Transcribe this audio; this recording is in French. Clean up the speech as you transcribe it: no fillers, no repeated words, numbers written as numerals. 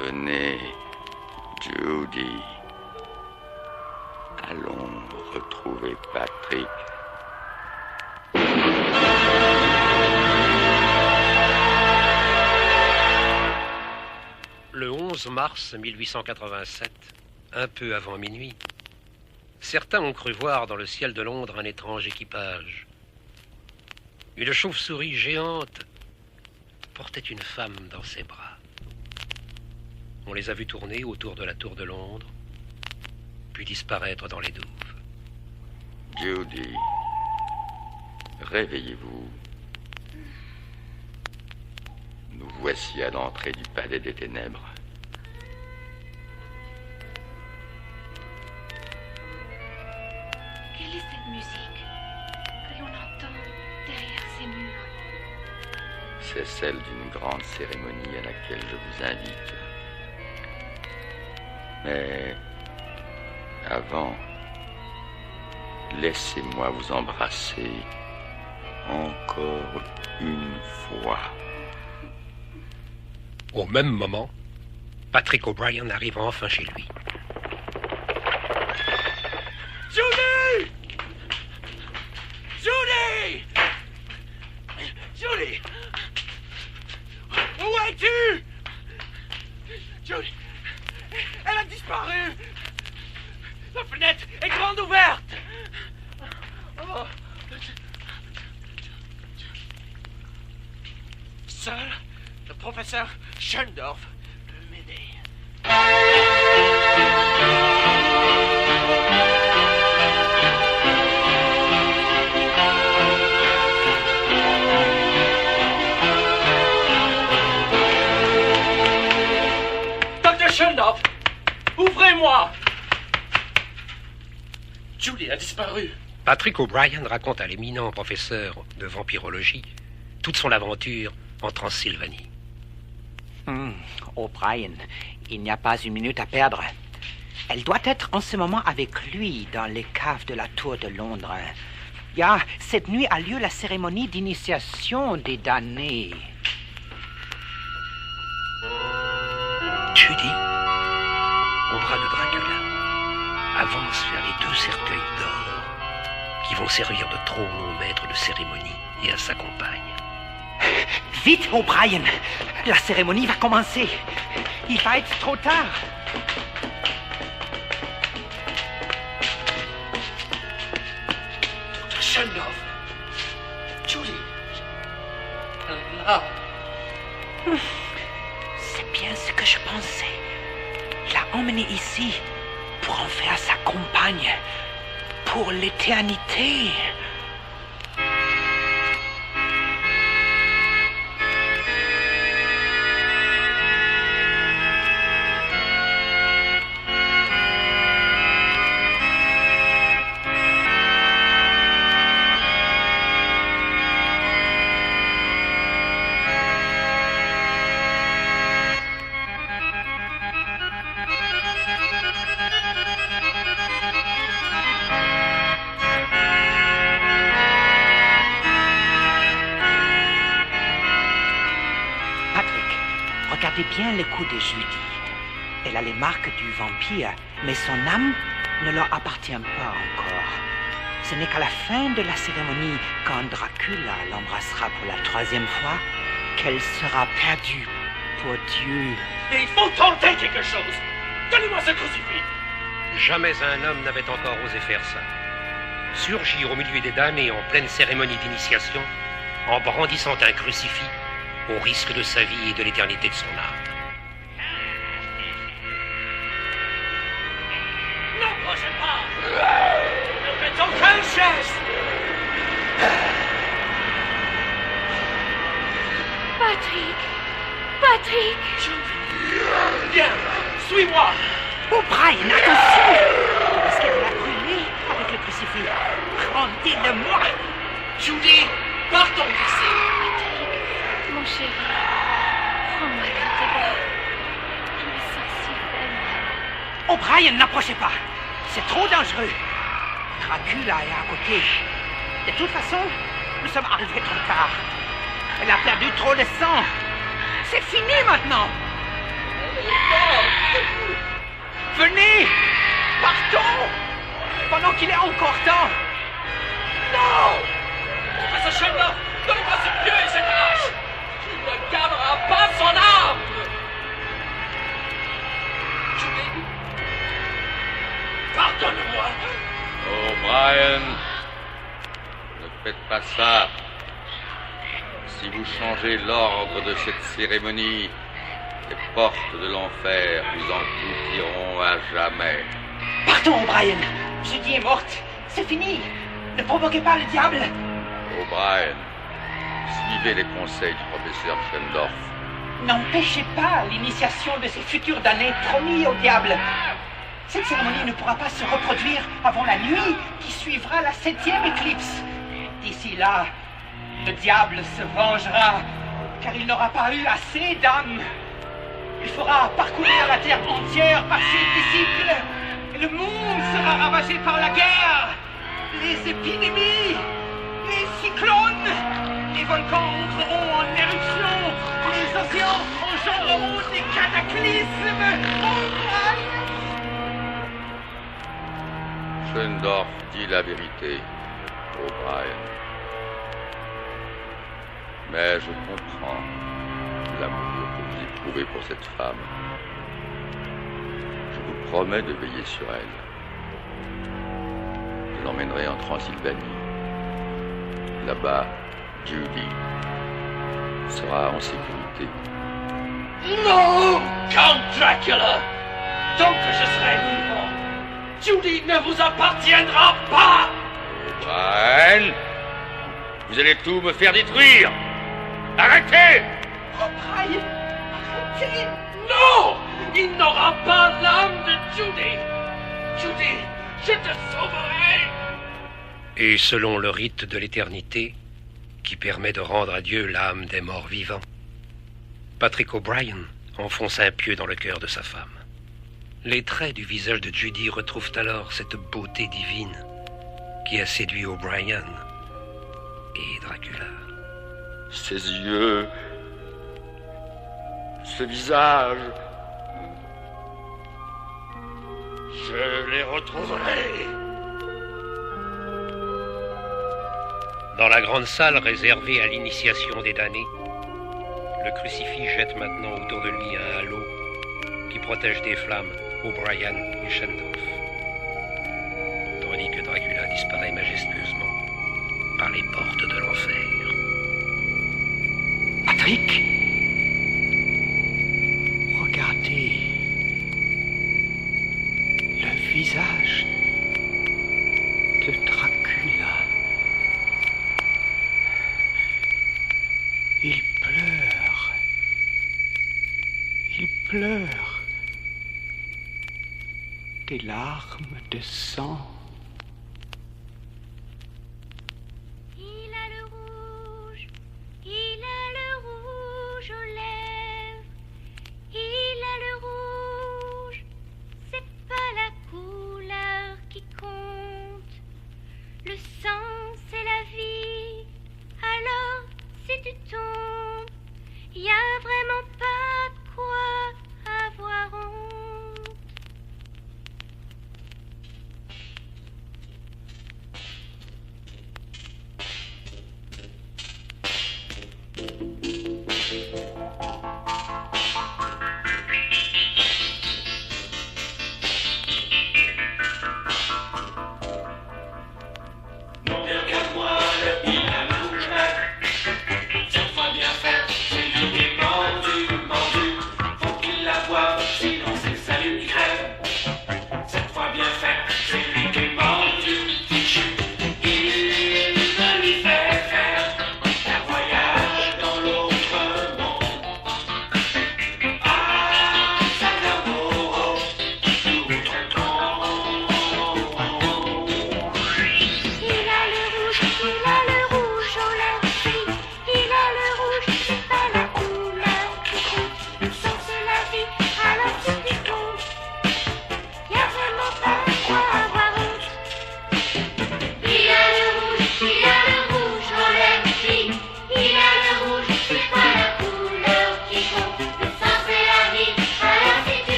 Venez, Judy. Allons retrouver Patrick. Le 11 mars 1887, un peu avant minuit, certains ont cru voir dans le ciel de Londres un étrange équipage. Une chauve-souris géante portait une femme dans ses bras. On les a vus tourner autour de la tour de Londres, puis disparaître dans les douves. Judy, réveillez-vous. Nous voici à l'entrée du palais des ténèbres. Quelle est cette musique que l'on entend derrière ces murs? C'est celle d'une grande cérémonie à laquelle je vous invite. Mais avant, laissez-moi vous embrasser encore une fois. Au même moment, Patrick O'Brien arrive enfin chez lui. Judy! Judy! Judy! Où es-tu? Judy! Elle a disparu! La fenêtre est grande ouverte! Oh. Seul, le professeur Schöndorf peut m'aider. Dr. Schöndorf, ouvrez-moi! Judy a disparu. Patrick O'Brien raconte à l'éminent professeur de vampirologie toute son aventure en Transylvanie. O'Brien, il n'y a pas une minute à perdre. Elle doit être en ce moment avec lui dans les caves de la tour de Londres. Cette nuit a lieu la cérémonie d'initiation des damnés. Judy, au bras de Dracula, avance vers les deux cercueils d'or qui vont servir de trône au maître de cérémonie et à sa compagne. Vite, O'Brien! La cérémonie va commencer. Il va être trop tard. Dr. Schöndorf. Judy. Là. C'est bien ce que je pensais. Il l'a emmené ici pour en faire sa compagne pour l'éternité. Regardez bien les coups de Judy. Elle a les marques du vampire, mais son âme ne leur appartient pas encore. Ce n'est qu'à la fin de la cérémonie, quand Dracula l'embrassera pour la 3e fois, qu'elle sera perdue pour Dieu. Il faut tenter quelque chose. Donnez-moi ce crucifix. Jamais un homme n'avait encore osé faire ça. Surgir au milieu des damnés en pleine cérémonie d'initiation, en brandissant un crucifix, au risque de sa vie et de l'éternité de son âme. N'approchez pas! Ne faites aucun geste! Patrick! Patrick! Viens, suis-moi! O'Brien, attention! Est-ce qu'elle l'a brûlé avec le crucifix? Rendez-le-moi! Judy, partons d'ici! Mon chéri, prends-moi dans tes bras. Je me sens si faible. O'Brien, n'approchez pas! C'est trop dangereux! Dracula est à côté. De toute façon, nous sommes arrivés trop tard. Elle a perdu trop de sang. C'est fini maintenant! Venez! Partons! Pendant qu'il est encore temps! Non! Professeur Sherlock, donnez-moi ce pieu et cette hache! Il ne gagnera pas son âme! Judy, pardonne-moi! Oh, Brian, ne faites pas ça. Si vous changez l'ordre de cette cérémonie, les portes de l'enfer vous engloutiront à jamais. Pardon, O'Brien. Judy est morte. C'est fini. Ne provoquez pas le diable. O'Brien, suivez les conseils du professeur Schendorf. N'empêchez pas l'initiation de ces futurs damnés promis au diable. Cette cérémonie ne pourra pas se reproduire avant la nuit qui suivra la 7e éclipse. D'ici là, le diable se vengera, car il n'aura pas eu assez d'âmes. Il fera parcourir la terre entière par ses disciples. Et le monde sera ravagé par la guerre, les épidémies, les cyclones. Les volcans entreront en éruption. Les océans engendreront des cataclysmes. Schendorf dit la vérité, O'Brien. Mais je comprends l'amour que vous éprouvez pour cette femme. Je vous promets de veiller sur elle. Je l'emmènerai en Transylvanie. Là-bas, Judy sera en sécurité. Non, Count Dracula! Tant que je serai vivant, Judy ne vous appartiendra pas! O'Brien, vous allez tout me faire détruire! Arrêtez! O'Brien, arrêtez! Non! Il n'aura pas l'âme de Judy! Judy, je te sauverai! Et selon le rite de l'éternité, qui permet de rendre à Dieu l'âme des morts vivants, Patrick O'Brien enfonce un pieu dans le cœur de sa femme. Les traits du visage de Judy retrouvent alors cette beauté divine qui a séduit O'Brien et Dracula. Ses yeux, ce visage, je les retrouverai. Dans la grande salle réservée à l'initiation des damnés, le crucifix jette maintenant autour de lui un halo qui protège des flammes O'Brien et Schendorf, tandis que Dracula disparaît majestueusement par les portes de l'enfer. Patrick, regardez le visage de Dracula. Il pleure. Il pleure. Des larmes de sang.